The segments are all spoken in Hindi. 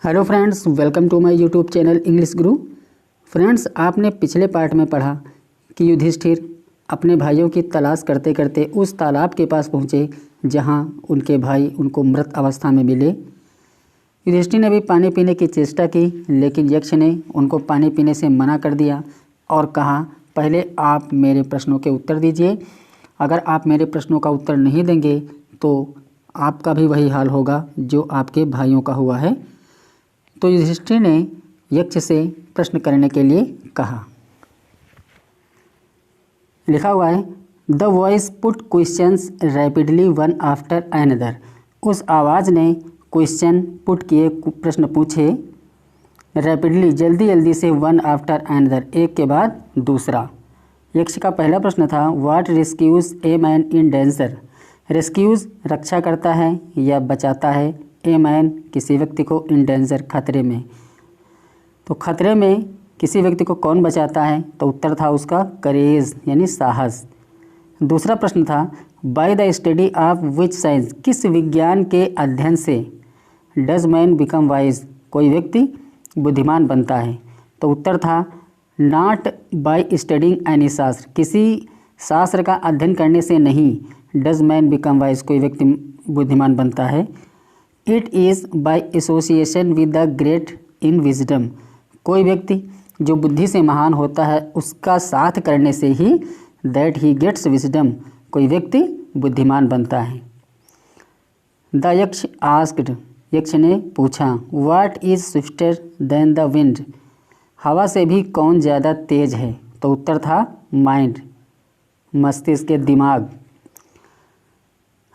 Hello friends, welcome to my YouTube channel English guru. Friends, आपने पिछले पार्ट में पढ़ा कि युधिष्ठिर अपने भाइयों की तलाश करते करते उस तालाब के पास पहुँचे जहाँ उनके भाई उनको मृत अवस्था में मिले। युधिष्ठिर ने भी पानी पीने की चेष्टा की, लेकिन यक्ष ने उनको पानी पीने से मना कर दिया और कहा, पहले आप मेरे प्रश्नों के उत्तर दीजिए। अगर आप मेरे प्रश्नों का उत्तर नहीं देंगे तो आपका भी वही हाल होगा जो आपके भाइयों का हुआ है। तो युधिष्ठिर ने यक्ष से प्रश्न करने के लिए कहा। लिखा हुआ है, the voice put questions rapidly one after another. उस आवाज़ ने क्वेश्चन पुट किए, प्रश्न पूछे, रैपिडली जल्दी जल्दी से, वन आफ्टर अनदर एक के बाद दूसरा। यक्ष का पहला प्रश्न था, what rescues a man in danger. Rescues रक्षा करता है या बचाता है, ए मैन किसी व्यक्ति को, इन डेंजर खतरे में। तो खतरे में किसी व्यक्ति को कौन बचाता है? तो उत्तर था उसका करेज यानी साहस। दूसरा प्रश्न था, by the study of which science, किस विज्ञान के अध्ययन से डज मैन बिकम वाइज, कोई व्यक्ति बुद्धिमान बनता है। तो उत्तर था नॉट बाय स्टडिंग एनी शास्त्र, किसी शास्त्र का अध्ययन करने से नहीं डज मैन बिकम वाइज, कोई व्यक्ति बुद्धिमान बनता है। It is by association with the great in wisdom, कोई व्यक्ति जो बुद्धि से महान होता है उसका साथ करने से ही दैट ही गेट्स विजडम, कोई व्यक्ति बुद्धिमान बनता है। द यक्ष आस्क्ड, यक्ष ने पूछा, what is swifter than the wind, हवा से भी कौन ज़्यादा तेज है। तो उत्तर था माइंड, मस्तिष्क के दिमाग।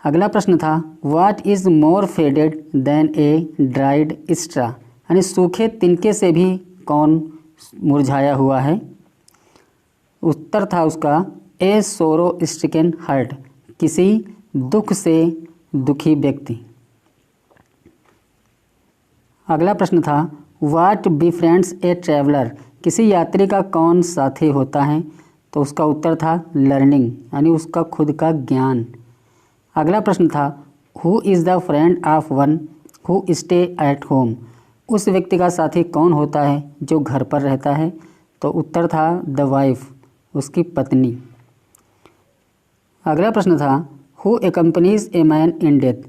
अगला प्रश्न था, what is more faded than a dried straw, यानी सूखे तिनके से भी कौन मुरझाया हुआ है। उत्तर था उसका ए सोरो स्ट्रिकन हार्ट, किसी दुख से दुखी व्यक्ति। अगला प्रश्न था, व्हाट बिफ्रेंड्स ए ट्रैवलर, किसी यात्री का कौन साथी होता है। तो उसका उत्तर था लर्निंग, यानी उसका खुद का ज्ञान। अगला प्रश्न था, who is the friend of one who stay at home, उस व्यक्ति का साथी कौन होता है जो घर पर रहता है। तो उत्तर था द वाइफ, उसकी पत्नी। अगला प्रश्न था, who accompanies a man in death,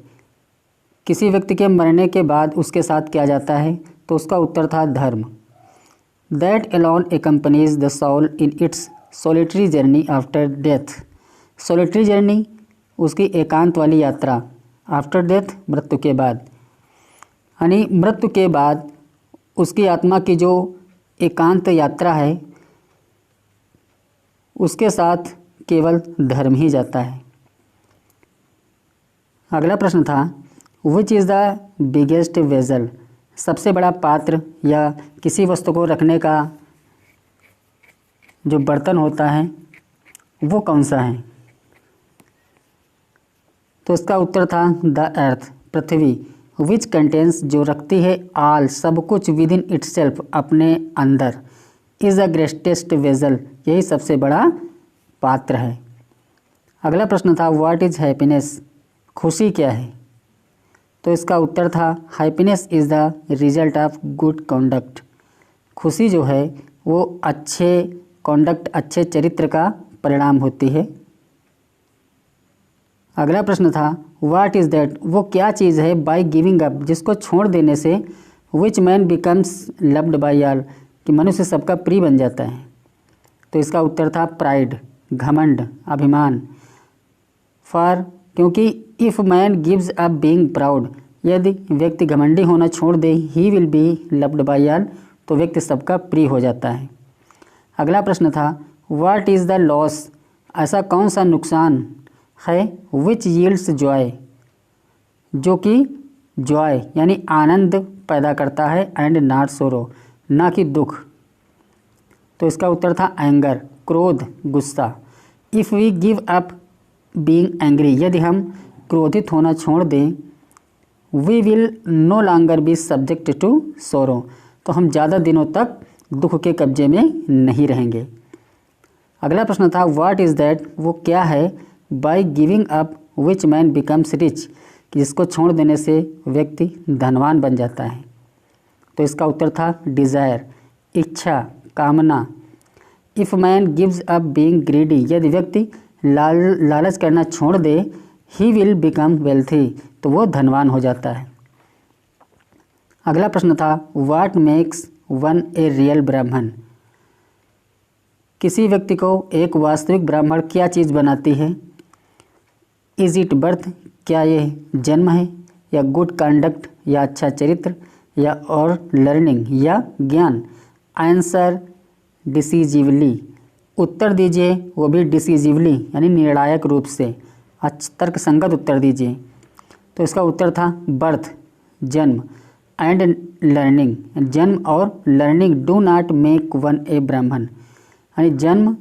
किसी व्यक्ति के मरने के बाद उसके साथ क्या जाता है। तो उसका उत्तर था धर्म। That alone accompanies the soul in its solitary journey after death, solitary journey उसकी एकांत वाली यात्रा, आफ्टर डेथ मृत्यु के बाद, यानी मृत्यु के बाद उसकी आत्मा की जो एकांत यात्रा है उसके साथ केवल धर्म ही जाता है। अगला प्रश्न था, which is the biggest vessel, सबसे बड़ा पात्र या किसी वस्तु को रखने का जो बर्तन होता है वो कौन सा है। तो इसका उत्तर था the earth, Prithvi. Which contains, जो रखती है, आल सब कुछ, विद इन इटसेल्फ अपने अंदर, इज़ द ग्रेटेस्ट वेजल, यही सबसे बड़ा पात्र है। अगला प्रश्न था, व्हाट इज़ हैप्पीनेस, खुशी क्या है। तो इसका उत्तर था happiness is the result of good conduct, खुशी जो है वो अच्छे कॉन्डक्ट, अच्छे चरित्र का परिणाम होती है। अगला प्रश्न था, व्हाट इज़ दैट, वो क्या चीज़ है, बाय गिविंग अप, जिसको छोड़ देने से, which man becomes loved by all, कि मनुष्य सबका प्रिय बन जाता है। तो इसका उत्तर था प्राइड, घमंड, अभिमान। फॉर, क्योंकि if man gives up being proud, यदि व्यक्ति घमंडी होना छोड़ दे, he will be loved by all, तो व्यक्ति सबका प्रिय हो जाता है। अगला प्रश्न था, व्हाट इज़ द लॉस, ऐसा कौन सा नुकसान है, विच यील्ड्स जॉय, जो कि जॉय यानी आनंद पैदा करता है, एंड नॉट सोरो, ना कि दुख। तो इसका उत्तर था एंगर, क्रोध, गुस्सा। If we give up being angry, यदि हम क्रोधित होना छोड़ दें, we will no longer be subject to sorrow, तो हम ज़्यादा दिनों तक दुख के कब्जे में नहीं रहेंगे। अगला प्रश्न था, व्हाट इज़ दैट, वो क्या है, by giving up which man becomes rich, जिसको छोड़ देने से व्यक्ति धनवान बन जाता है। तो इसका उत्तर था डिज़ायर, इच्छा, कामना। If man gives up being greedy, यदि व्यक्ति लालच करना छोड़ दे, ही विल बिकम वेल्थी, तो वो धनवान हो जाता है। अगला प्रश्न था what makes one a real ब्राह्मण, किसी व्यक्ति को एक वास्तविक ब्राह्मण क्या चीज़ बनाती है? इज इट बर्थ, क्या यह जन्म है, या गुड कंडक्ट या अच्छा चरित्र, या और लर्निंग या ज्ञान? आंसर डिसीजिवली, उत्तर दीजिए वो भी डिसीजिवली यानी निर्णायक रूप से, तर्कसंगत उत्तर दीजिए। तो इसका उत्तर था बर्थ, जन्म, एंड लर्निंग, जन्म और learning do not make one a Brahmin, यानी जन्म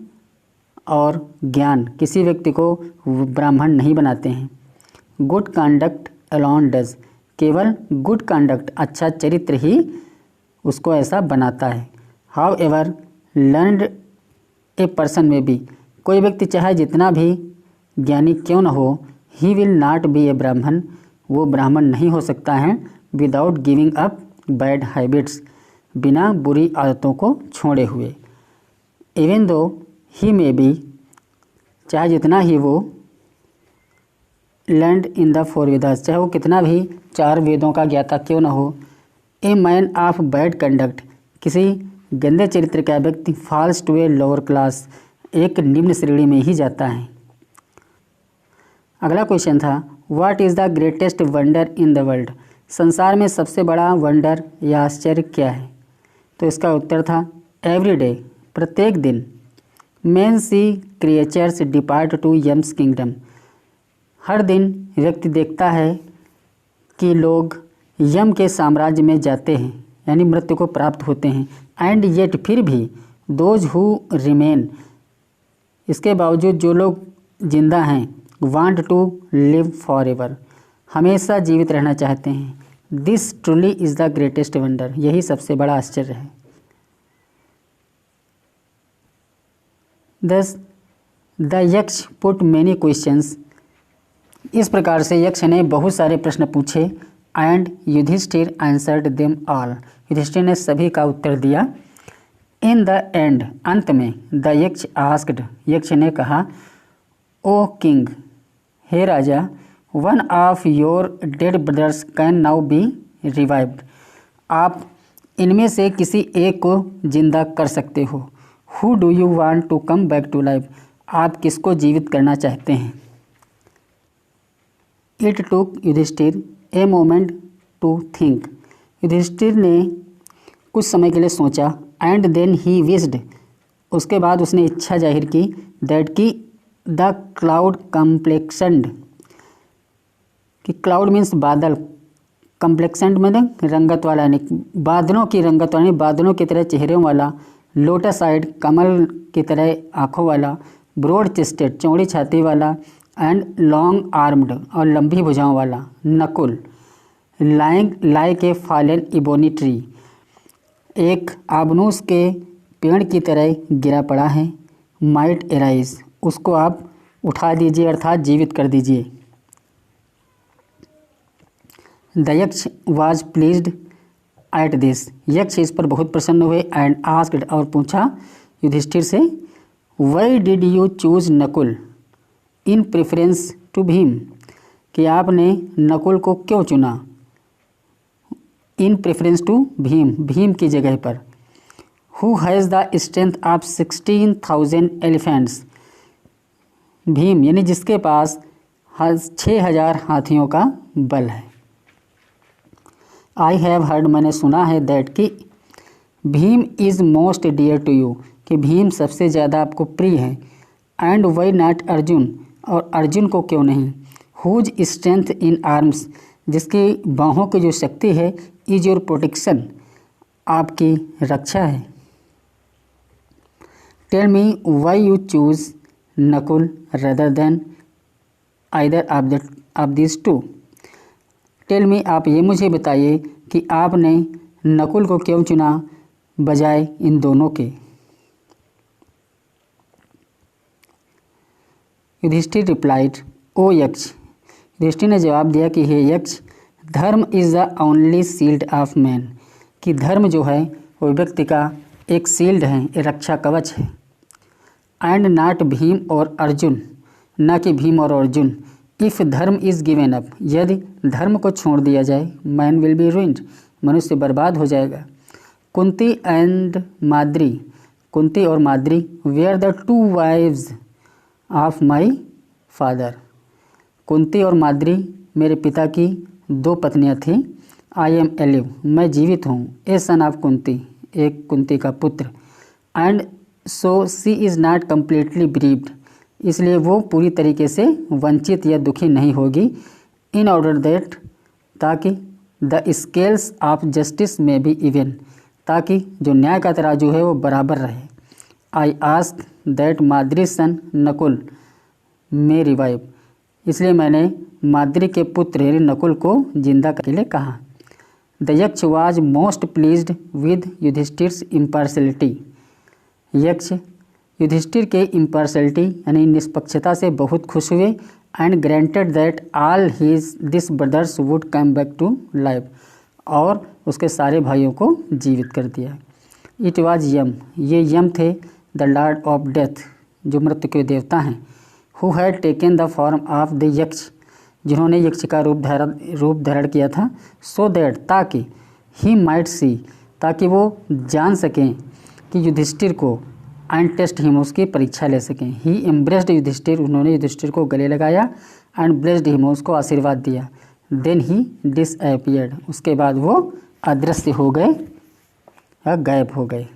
और ज्ञान किसी व्यक्ति को ब्राह्मण नहीं बनाते हैं। गुड कंडक्ट अलोन डज, केवल गुड कंडक्ट अच्छा चरित्र ही उसको ऐसा बनाता है। How ever learned a person में बी, कोई व्यक्ति चाहे जितना भी ज्ञानी क्यों न हो, ही विल नॉट बी ए ब्राह्मण, वो ब्राह्मण नहीं हो सकता है without giving up bad habits, बिना बुरी आदतों को छोड़े हुए। Even though he may be, चाहे जितना ही वो learned in the four Vedas, चाहे वो कितना भी चार वेदों का ज्ञाता क्यों न हो। A man of bad conduct, किसी गंदे चरित्र का व्यक्ति falls to a lower class, एक निम्न श्रेणी में ही जाता है। अगला क्वेश्चन था what is the greatest wonder in the world, संसार में सबसे बड़ा वंडर या आश्चर्य क्या है? तो इसका उत्तर था एवरी डे, प्रत्येक दिन। Men see creatures depart to Yama's kingdom, हर दिन व्यक्ति देखता है कि लोग यम के साम्राज्य में जाते हैं, यानी मृत्यु को प्राप्त होते हैं। एंड येट, फिर भी दोज हु रिमेन, इसके बावजूद जो लोग जिंदा हैं, want to live for ever, हमेशा जीवित रहना चाहते हैं। This truly is the greatest wonder, यही सबसे बड़ा आश्चर्य है। दस द यक्ष पुट मैनी क्वेश्चंस, इस प्रकार से यक्ष ने बहुत सारे प्रश्न पूछे। And Yudhishthir answered them all, Yudhishthir ने सभी का उत्तर दिया। इन द एंड, अंत में, द यक्ष आस्क्ड, यक्ष ने कहा, ओ किंग, हे राजा, one of your dead brothers can now be revived, आप इनमें से किसी एक को जिंदा कर सकते हो। Who do you want to come back to life, आप किसको जीवित करना चाहते हैं? It took Yudhishthir a moment to think, Yudhishthir ने कुछ समय के लिए सोचा। एंड देन ही विस्ड, उसके बाद उसने इच्छा जाहिर की। दैट की द क्लाउड कम्प्लेक्सन्ड, कि क्लाउड मीन्स बादल, कम्प्लेक्सन्ड मतलब रंगत वाला, यानी बादलों की रंगत वाला, बादलों की तरह चेहरों वाला। लोटस आइड, कमल की तरह आँखों वाला। ब्रॉड चेस्टेड, चौड़ी छाती वाला। एंड लॉन्ग आर्म्ड, और लंबी भुजाओं वाला। Nakul, lying like a fallen ebony tree, एक आबनूस के पेड़ की तरह गिरा पड़ा है। माइट एराइज, उसको आप उठा दीजिए अर्थात जीवित कर दीजिए। The Yaksha was pleased at this, यक्ष इस पर बहुत प्रसन्न हुए। एंड आस्क्ड, और पूछा युधिष्ठिर से, why did you choose Nakul in preference to Bhim, कि आपने नकुल को क्यों चुना in preference to Bhim, Bhim की जगह पर। Who has the strength of 16,000 elephants, Bhim यानी जिसके पास 6,000 हाथियों का बल है। आई हैव हर्ड, मैंने सुना है। दैट कि Bhim is most dear to you, कि भीम सबसे ज़्यादा आपको प्रिय है। एंड वाई नॉट अर्जुन, और अर्जुन को क्यों नहीं। हुज स्ट्रेंथ इन आर्म्स, जिसकी बाहों की जो शक्ति है, इज योर प्रोटेक्शन, आपकी रक्षा है। Tell me why you choose Nakul rather than either of this two, tell me, आप ये मुझे बताइए कि आपने नकुल को क्यों चुना बजाय इन दोनों के। युधिष्ठिर रिप्लाइड, ओ यक्ष, युधिष्ठिर ने जवाब दिया कि हे यक्ष, धर्म is the only shield of man, कि धर्म जो है वो व्यक्ति का एक शील्ड है, एक रक्षा कवच है। एंड नॉट भीम और अर्जुन, न कि भीम और अर्जुन। इफ़ धर्म इज़ गिवन अप, यदि धर्म को छोड़ दिया जाए, मैन विल बी रूइंड, मनुष्य बर्बाद हो जाएगा। कुंती एंड माद्री, कुंती और Madri were the two wives of my father. Kunti और माद्री मेरे पिता की दो पत्नियां थीं। आई एम एलिव, मैं जीवित हूँ। ए सन ऑफ कुंती, एक कुंती का पुत्र। And so she is not completely bereaved, इसलिए वो पूरी तरीके से वंचित या दुखी नहीं होगी। इन ऑर्डर दैट, ताकि द स्केल्स ऑफ जस्टिस में भी इवन, ताकि जो न्याय का तराजू है वो बराबर रहे। I ask that Madri son Nakul may revive, इसलिए मैंने माद्री के पुत्र यानी नकुल को जिंदा करने के लिए कहा। The Yaksha was most pleased with Yudhishthir's impartiality, Yaksha Yudhishthir के इम्पार्शलिटी यानी निष्पक्षता से बहुत खुश हुए। And granted that all his this brothers would come back to life, और उसके सारे भाइयों को जीवित कर दिया। इट वाज यम, ये यम थे, द लॉर्ड ऑफ डेथ, जो मृत्यु के देवता हैं। Who had taken the form of the यक्ष, जिन्होंने यक्ष का रूप धारण किया था। सो दैट, ताकि ही माइट सी, ताकि वो जान सकें कि युधिष्ठिर को, एंड टेस्ट हिम, उसकी परीक्षा ले सकें। ही एम्ब्रेस्ड युधिष्ठिर, उन्होंने युधिष्ठिर को गले लगाया। एंड ब्लेस्ड हिम, उसको आशीर्वाद दिया। देन ही डिसअपियर्ड, उसके बाद वो अदृश्य हो गए या गायब हो गए।